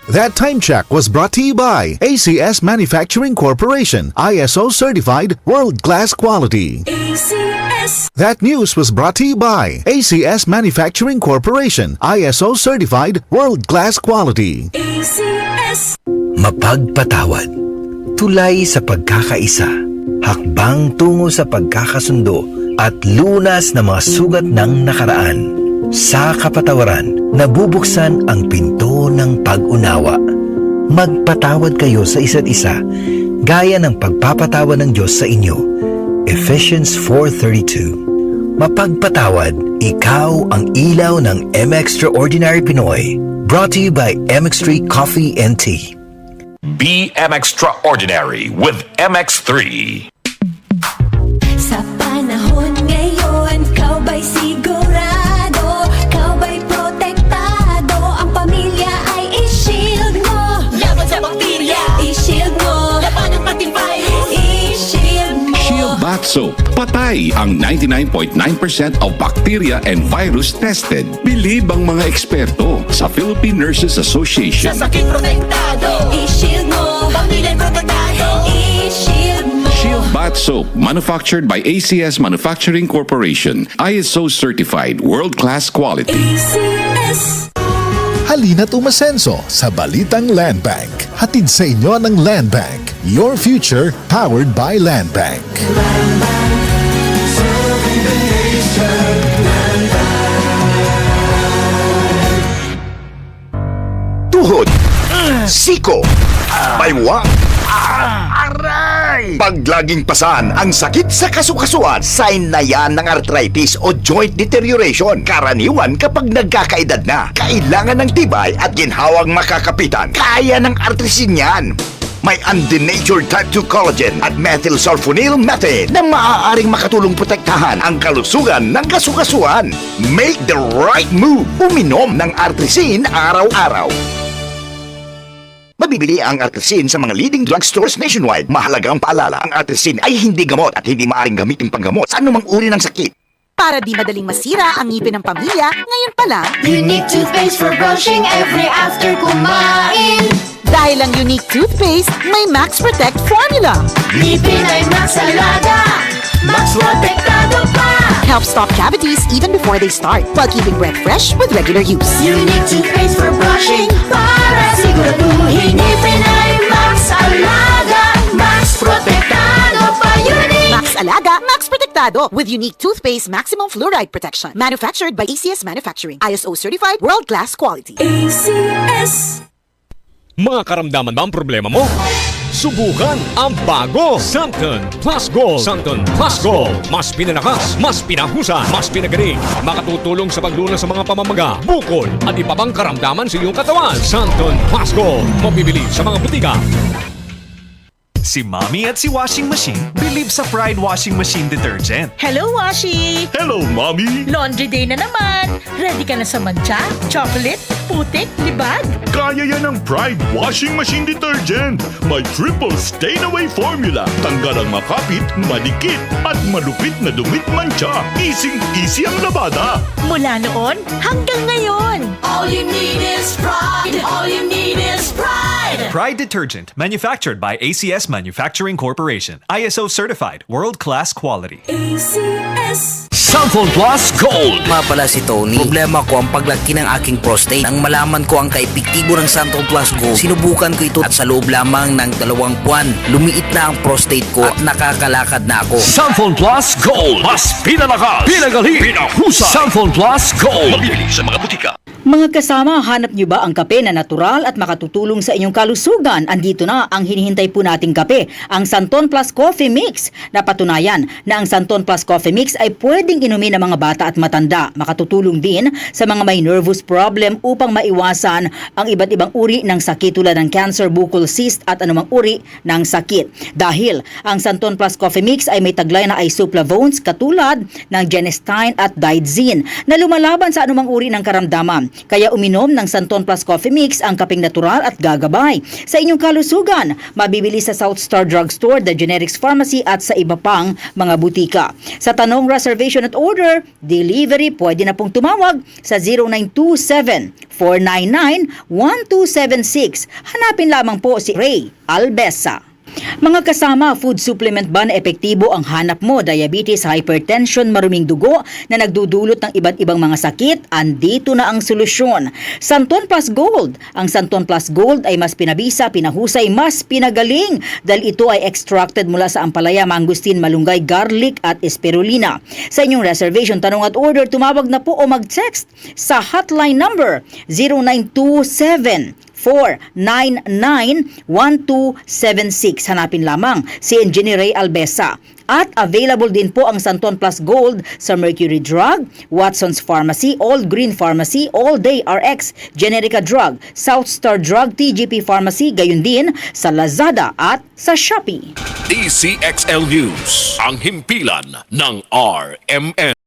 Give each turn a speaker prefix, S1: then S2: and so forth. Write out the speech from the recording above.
S1: That time check was brought to you by ACS Manufacturing Corporation, ISO certified world-class quality.
S2: ACS.
S1: That news was brought to you by ACS Manufacturing Corporation, ISO certified world-class quality.
S2: ACS.
S3: Mapagpatawad, tulay sa pagkakaisa, hakbang tungo sa pagkakasundo at lunas ng mga sugat ng nakaraan. Sa kapatawaran, nabubuksan ang pinto ng pag-unawa. Magpatawad kayo sa isa't isa, gaya ng pagpapatawad ng Diyos sa inyo. Ephesians 4:32. Mapagpatawad, ikaw ang ilaw ng M-Extraordinary Pinoy. Brought to you by MX3 Coffee and Tea.
S4: Be M-Extraordinary with MX3.
S2: Sa panahon ngayon, kau ba'y sigurado? Kau ba'y protektado? Ang pamilya ay i-shield mo. Laban sa bakterya, i-shield mo. Laban ng pati virus, i-shield mo.
S5: Shield Bath Soap. Patay ang 99.9% of bacteria and virus tested. Believe ang mga eksperto sa Philippine Nurses Association.
S2: Sa sakit protektado, i-shield mo. Pamilya protektado, i-shield mo.
S5: Shield Bath Soap, manufactured by ACS Manufacturing Corporation, ISO certified world-class quality.
S2: ACS.
S1: Halina't umasenso sa Balitang Land Bank. Hatid sa inyo ng Land Bank. Your future powered by Land Bank.
S6: Tuhod, siko, baywa, aray! Pag laging pasan ang sakit sa kasukasuan, sign na yan ng arthritis o joint deterioration. Karaniwan kapag nagkakaedad na, kailangan ng tibay at ginhawang makakapitan. Kaya ng artrisin yan. May undenatured type 2 collagen at methylsulfonyl methane na maaaring makatulong protektahan ang kalusugan ng kasukasuan. Make the right move. Uminom ng artrisin araw-araw. Mabibili ang artrisin sa mga leading drugstores nationwide. Mahalagang paalala, ang artrisin ay hindi gamot at hindi maaaring gamitin panggamot sa anumang uri ng sakit.
S7: Para di madaling masira ang ngipin ng pamilya, ngayon pa lang,
S2: Unique toothpaste for brushing every after kumain.
S7: dahil ang unique toothpaste, may Max Protect formula.
S2: Ngipin ay Max Alaga, Max Protektado pa.
S7: Helps stop cavities even before they start, while keeping breath fresh with regular use.
S2: Unique toothpaste for brushing para siguraduhin ngipin ay Max Alaga, Max Protektado pa. Unique.
S7: Max Alaga, Max Protectado with unique toothpaste maximum fluoride protection. Manufactured by ACS Manufacturing. ISO certified world-class quality.
S2: ACS.
S8: Mga karamdaman ba ang problema mo? Subukan ang bago Santon Plus Gold. Santon Plus Gold. Mas pinalakas, mas pinahusa, mas pinagaling. Makatutulong sa paglunas sa mga pamamaga, bukol at iba pang karamdaman sa iyong katawan. Santon Plus Gold. Mabibili sa mga butika.
S9: Si Mommy at si Washing Machine believe sa Pride Washing Machine Detergent.
S10: Hello, Washi!
S9: Hello, Mommy!
S10: Laundry day na naman! Ready ka na sa mancha, chocolate, putik, libag?
S11: Kaya yan ang Pride Washing Machine Detergent. May triple stain-away formula. Tanggal ang makapit, manikit, at malupit na dumit mancha. Easy-easy ang labada.
S10: Mula noon hanggang ngayon!
S2: All you need is pride. All you need is pride.
S9: Pride Detergent, manufactured by ACS Manufacturing Corporation. ISO certified, world-class quality.
S2: ACS.
S3: Santon Plus Gold. Pala si Tony. Problema ko ang paglaki ng aking prostate. Nang malaman ko ang kaepektibo ng Santon Plus Gold, sinubukan ko ito at sa loob lamang ng 2 buwan, lumiit na ang prostate ko at nakakalakad na ako. Santon Plus Gold. Mas pinalakas, pinagaling, pinahusay. Santon Plus Gold.
S4: Mabibili sa mga butika.
S12: Mga kasama, hanap nyo ba ang kape na natural at makatutulong sa inyong kalusugan? Andito na ang hinihintay po nating kape, ang Santon Plus Coffee Mix. Napatunayan na ang Santon Plus Coffee Mix ay pwedeng inumin ng mga bata at matanda. Makatutulong din sa mga may nervous problem upang maiwasan ang iba't ibang uri ng sakit tulad ng cancer, bukol cyst at anumang uri ng sakit. Dahil ang Santon Plus Coffee Mix ay may taglay na isoflavones katulad ng genistein at didzin na lumalaban sa anumang uri ng karamdaman. Kaya uminom ng Santon Plus Coffee Mix, ang kapeng natural at gagabay sa inyong kalusugan. Mabibili sa South Star Drugstore, The Generics Pharmacy at sa iba pang mga butika. Sa tanong reservation at order, delivery, pwede na pong tumawag sa 0927-499-1276. Hanapin lamang po si Ray Albesa. Mga kasama, food supplement ba na epektibo ang hanap mo? Diabetes, hypertension, maruming dugo na nagdudulot ng iba't ibang mga sakit? Andito na ang solusyon. Santon Plus Gold. Ang Santon Plus Gold ay mas pinabisa, pinahusay, mas pinagaling dahil ito ay extracted mula sa ampalaya, mangustin, malunggay, garlic at spirulina. Sa inyong reservation, tanong at order, tumawag na po o mag-text sa hotline number 0927-499-1276. Hanapin lamang si Engineer Ray Albesa. At available din po ang Santon Plus Gold sa Mercury Drug, Watson's Pharmacy, All Green Pharmacy, All Day RX, Generica Drug, South Star Drug, TGP Pharmacy, gayon din sa Lazada at sa Shopee.
S4: DCXL News, ang himpilan ng RMN.